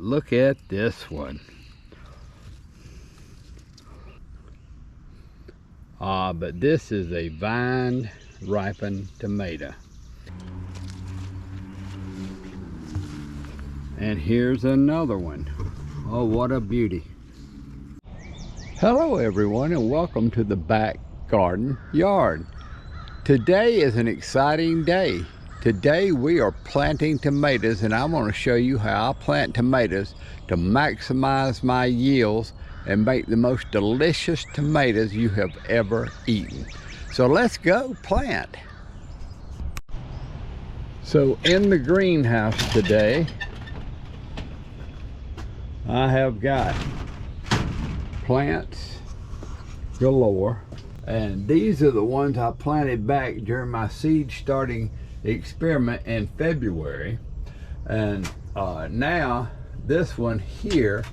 Look at this one. But this is a vine ripened tomato. And here's another one. Oh, what a beauty. Hello everyone, and welcome to the back garden yard. Today is an exciting day. Today we are planting tomatoes, and I'm going to show you how I plant tomatoes to maximize my yields and make the most delicious tomatoes you have ever eaten. So let's go plant. So in the greenhouse today, I have got plants galore, and these are the ones I planted back during my seed starting experiment in February. And now this one here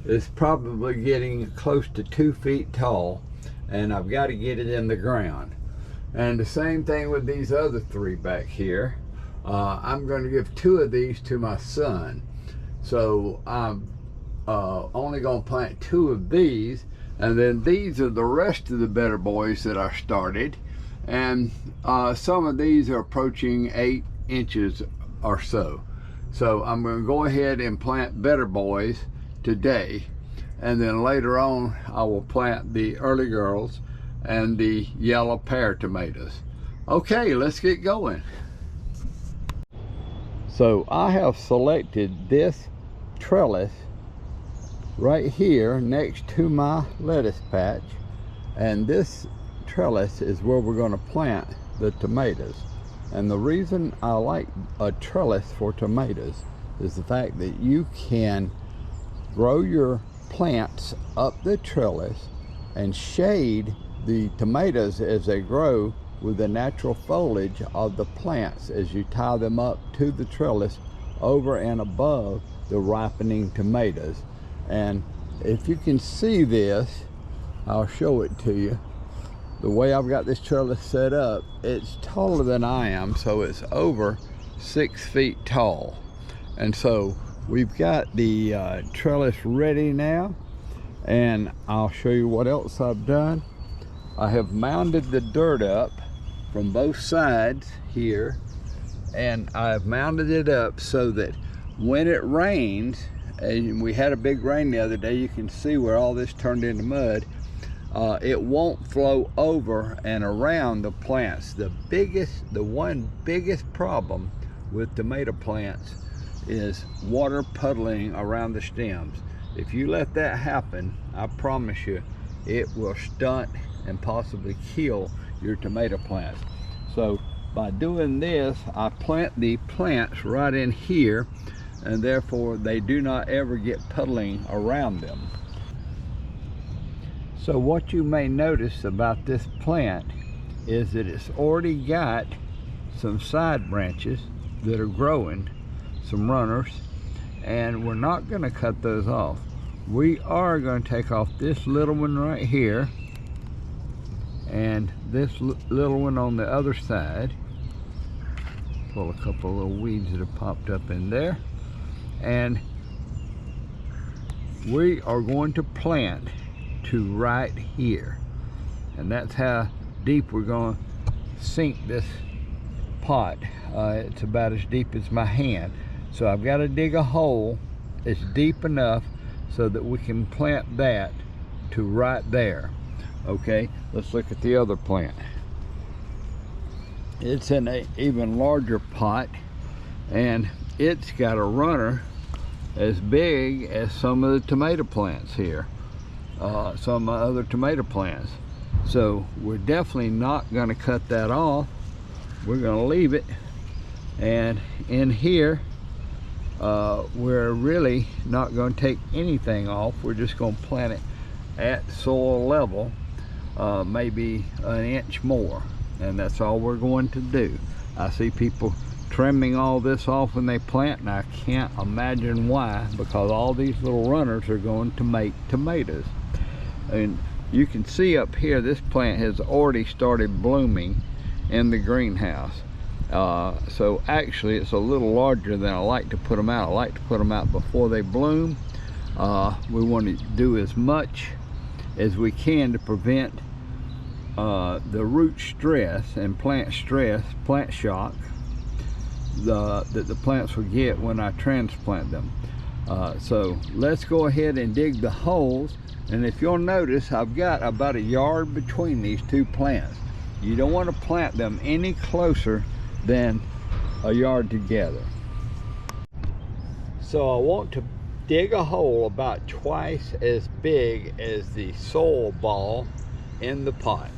is probably getting close to 2 feet tall, and I've got to get it in the ground. And the same thing with these other three back here. I'm going to give 2 of these to my son, so I'm only going to plant 2 of these, and then these are the rest of the better boys that I started. And some of these are approaching 8 inches or so. So I'm going to go ahead and plant better boys today, and then later on I will plant the early girls and the yellow pear tomatoes. Okay, let's get going. So I have selected this trellis right here next to my lettuce patch, and this trellis is where we're going to plant the tomatoes. And the reason I like a trellis for tomatoes is the fact that you can grow your plants up the trellis and shade the tomatoes as they grow with the natural foliage of the plants as you tie them up to the trellis over and above the ripening tomatoes. And if you can see this, I'll show it to you. The way I've got this trellis set up, it's taller than I am, so it's over 6 feet tall. And so we've got the trellis ready now, and I'll show you what else I've done. I have mounded the dirt up from both sides here, and I've mounded it up so that when it rains, and we had a big rain the other day, you can see where all this turned into mud. It won't flow over and around the plants. The one biggest problem with tomato plants is water puddling around the stems. If you let that happen, I promise you, it will stunt and possibly kill your tomato plants. So by doing this, I plant the plants right in here, and therefore they do not ever get puddling around them. So what you may notice about this plant is that it's already got some side branches that are growing, some runners, and we're not going to cut those off. We are going to take off this little one right here and this little one on the other side. Pull a couple of little weeds that have popped up in there, and we are going to plant to right here, and that's how deep we're going to sink this pot. It's about as deep as my hand, so I've got to dig a hole. It's deep enough so that we can plant that to right there. Okay, let's look at the other plant. It's in an even larger pot, and it's got a runner as big as some of the tomato plants here. Some other tomato plants. So we're definitely not going to cut that off. We're going to leave it, and in here we're really not going to take anything off. We're just going to plant it at soil level, maybe an inch more, and that's all we're going to do. I see people trimming all this off when they plant, and I can't imagine why, because all these little runners are going to make tomatoes. And you can see up here, this plant has already started blooming in the greenhouse. So actually it's a little larger than I like to put them out. I like to put them out before they bloom. We want to do as much as we can to prevent the root stress and plant shock that the plants will get when I transplant them. So let's go ahead and dig the holes. And if you'll notice, I've got about a yard between these two plants. You don't want to plant them any closer than a yard together. So I want to dig a hole about twice as big as the soil ball in the pot.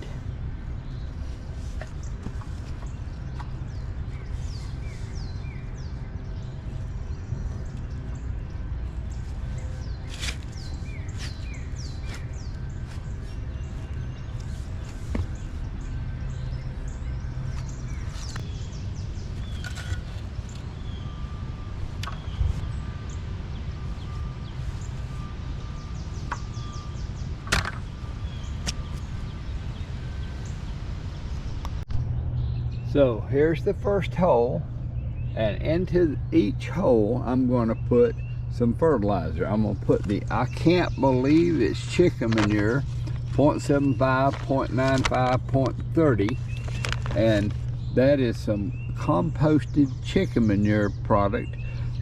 So here's the first hole, and into each hole I'm going to put some fertilizer. I'm going to put I can't believe it's chicken manure, 0.75, 0.95, 0.30, and that is some composted chicken manure product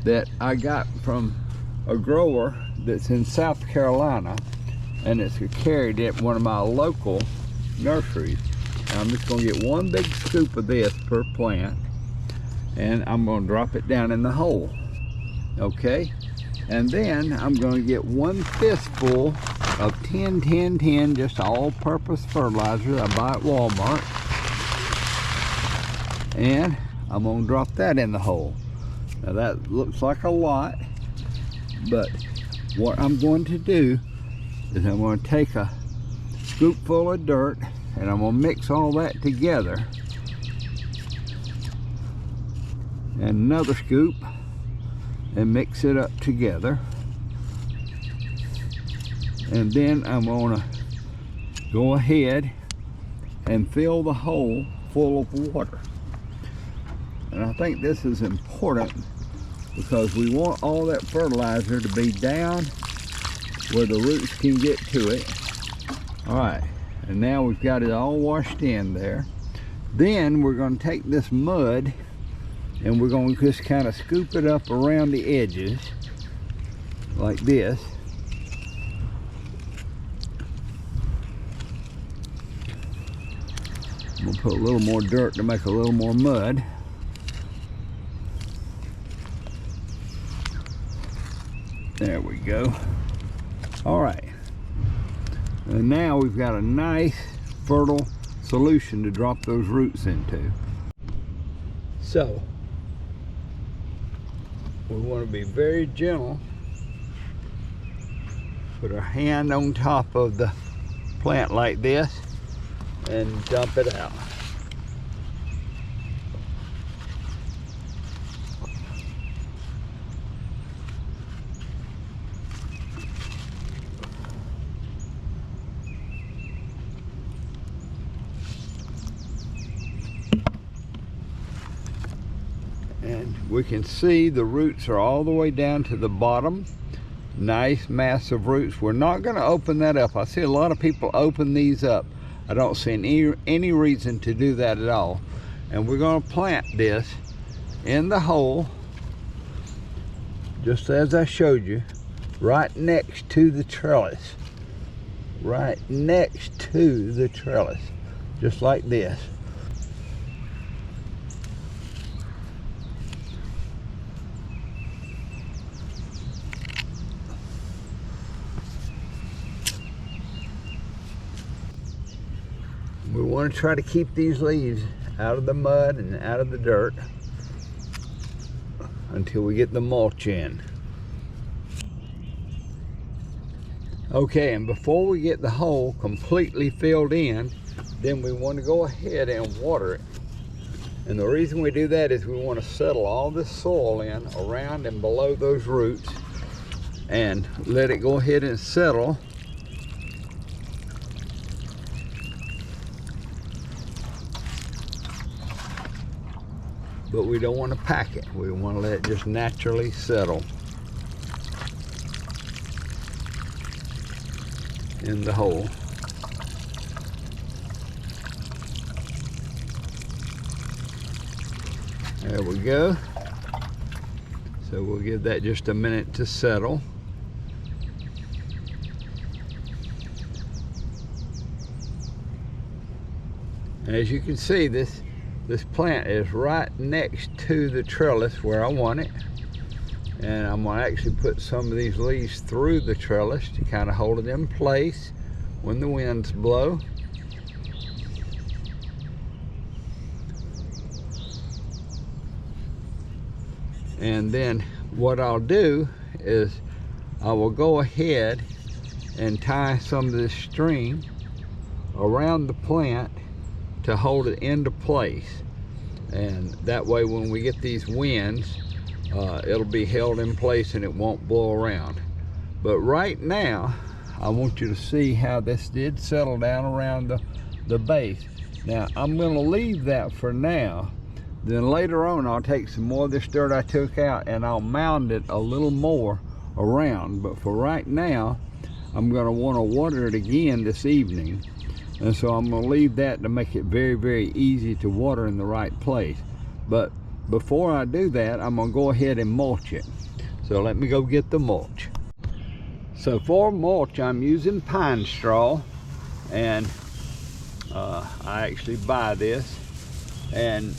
that I got from a grower that's in South Carolina, and it's carried at one of my local nurseries. I'm just going to get one big scoop of this per plant, and I'm going to drop it down in the hole. Okay, and then I'm going to get one fistful of 10-10-10, just all-purpose fertilizer I buy at Walmart, and I'm going to drop that in the hole. Now that looks like a lot, but what I'm going to do is I'm going to take a scoopful of dirt, and I'm going to mix all that together, and another scoop, and mix it up together. And then I'm going to go ahead and fill the hole full of water. And I think this is important because we want all that fertilizer to be down where the roots can get to it. All right. And now we've got it all washed in there. Then we're going to take this mud and we're going to just kind of scoop it up around the edges like this. I'm going to put a little more dirt to make a little more mud. There we go. All right. And now we've got a nice fertile solution to drop those roots into. So we want to be very gentle. Put our hand on top of the plant like this and dump it out. And we can see the roots are all the way down to the bottom. Nice massive roots. We're not going to open that up. I see a lot of people open these up. I don't see any reason to do that at all. And we're going to plant this in the hole, just as I showed you, right next to the trellis. Right next to the trellis, just like this. We want to try to keep these leaves out of the mud and out of the dirt until we get the mulch in. Okay, and before we get the hole completely filled in, then we want to go ahead and water it. And the reason we do that is we want to settle all this soil in around and below those roots and let it go ahead and settle. but we don't want to pack it. We want to let it just naturally settle in the hole. There we go. So we'll give that just a minute to settle. As you can see, this plant is right next to the trellis where I want it. And I'm gonna actually put some of these leaves through the trellis to kind of hold it in place when the winds blow. And then what I'll do is I will go ahead and tie some of this string around the plant to hold it into place. And that way when we get these winds, it'll be held in place and it won't blow around. But right now, I want you to see how this did settle down around the base. Now, I'm gonna leave that for now. Then later on, I'll take some more of this dirt I took out and I'll mound it a little more around. But for right now, I'm gonna wanna water it again this evening. And so I'm gonna leave that to make it very, very easy to water in the right place. But before I do that, I'm gonna go ahead and mulch it. So let me go get the mulch. So for mulch, I'm using pine straw, and I actually buy this. And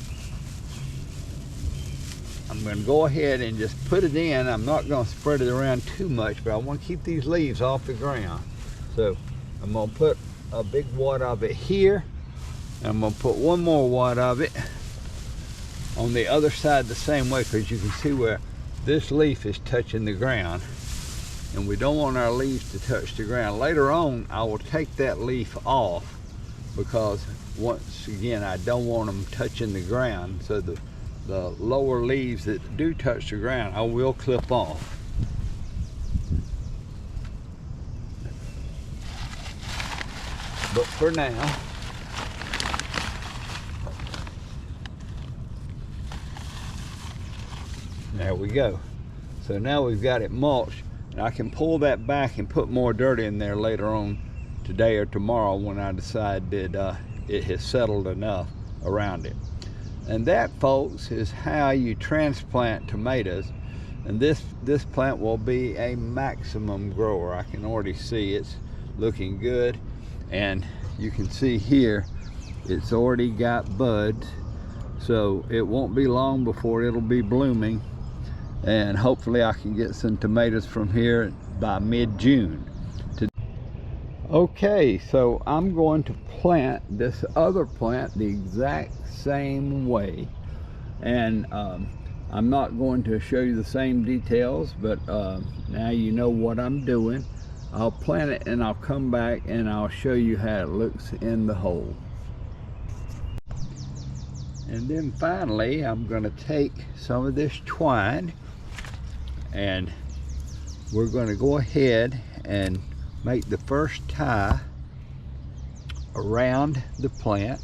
I'm going to go ahead and just put it in. I'm not going to spread it around too much, but I want to keep these leaves off the ground. So I'm going to put a big wad of it here. And I'm going to put one more wad of it on the other side the same way, because you can see where this leaf is touching the ground. And we don't want our leaves to touch the ground. Later on, I will take that leaf off, because once again, I don't want them touching the ground. So the lower leaves that do touch the ground, I will clip off. But for now, there we go. So now we've got it mulched, and I can pull that back and put more dirt in there later on today or tomorrow when I decide that it has settled enough around it. And that, folks, is how you transplant tomatoes. And this plant will be a maximum grower. I can already see it's looking good. And you can see here, it's already got buds. So it won't be long before it'll be blooming. And hopefully I can get some tomatoes from here by mid-June. Okay, so I'm going to plant this other plant the exact same way, and I'm not going to show you the same details, but now you know what I'm doing. I'll plant it and I'll come back and I'll show you how it looks in the hole. And then finally, I'm going to take some of this twine, and we're going to go ahead and make the first tie around the plant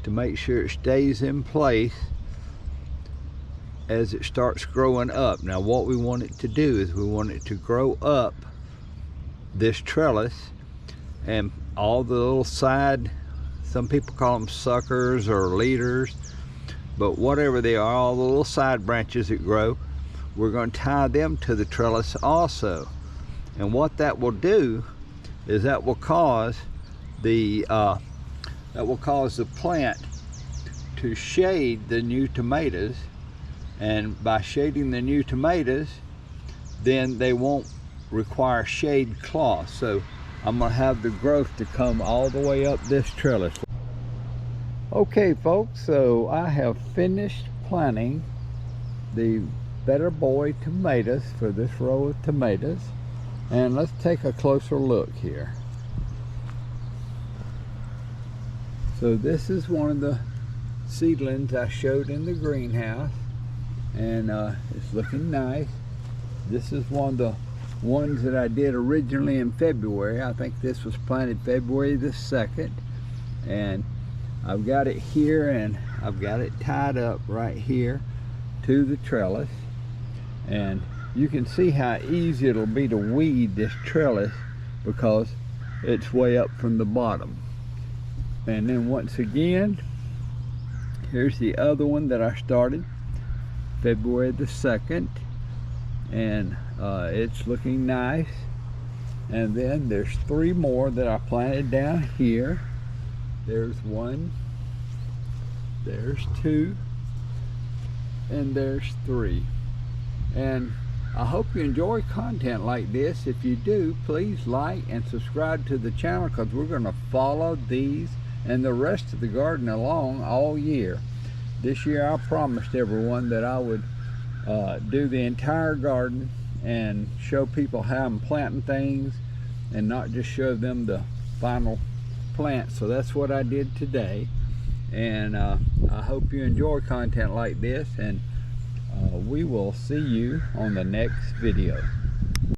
to make sure it stays in place as it starts growing up. Now what we want it to do is we want it to grow up this trellis, and all the little side, some people call them suckers or leaders, but whatever they are, all the little side branches that grow, we're going to tie them to the trellis also. And what that will do is that will cause the plant to shade the new tomatoes, and by shading the new tomatoes, then they won't require shade cloth. So I'm going to have the growth to come all the way up this trellis. Okay folks, so I have finished planting the Better Boy tomatoes for this row of tomatoes. And let's take a closer look here. So this is one of the seedlings I showed in the greenhouse, and it's looking nice. This is one of the ones that I did originally in February. I think this was planted February the 2nd, and I've got it here, and I've got it tied up right here to the trellis. And you can see how easy it'll be to weed this trellis because it's way up from the bottom. And then once again, here's the other one that I started February the 2nd, and it's looking nice. And then there's 3 more that I planted down here. There's 1, there's 2, and there's 3. And I hope you enjoy content like this. If you do, please like and subscribe to the channel, because we're going to follow these and the rest of the garden along all year. This year I promised everyone that I would do the entire garden and show people how I'm planting things and not just show them the final plant. So that's what I did today. And I hope you enjoy content like this, and we will see you on the next video.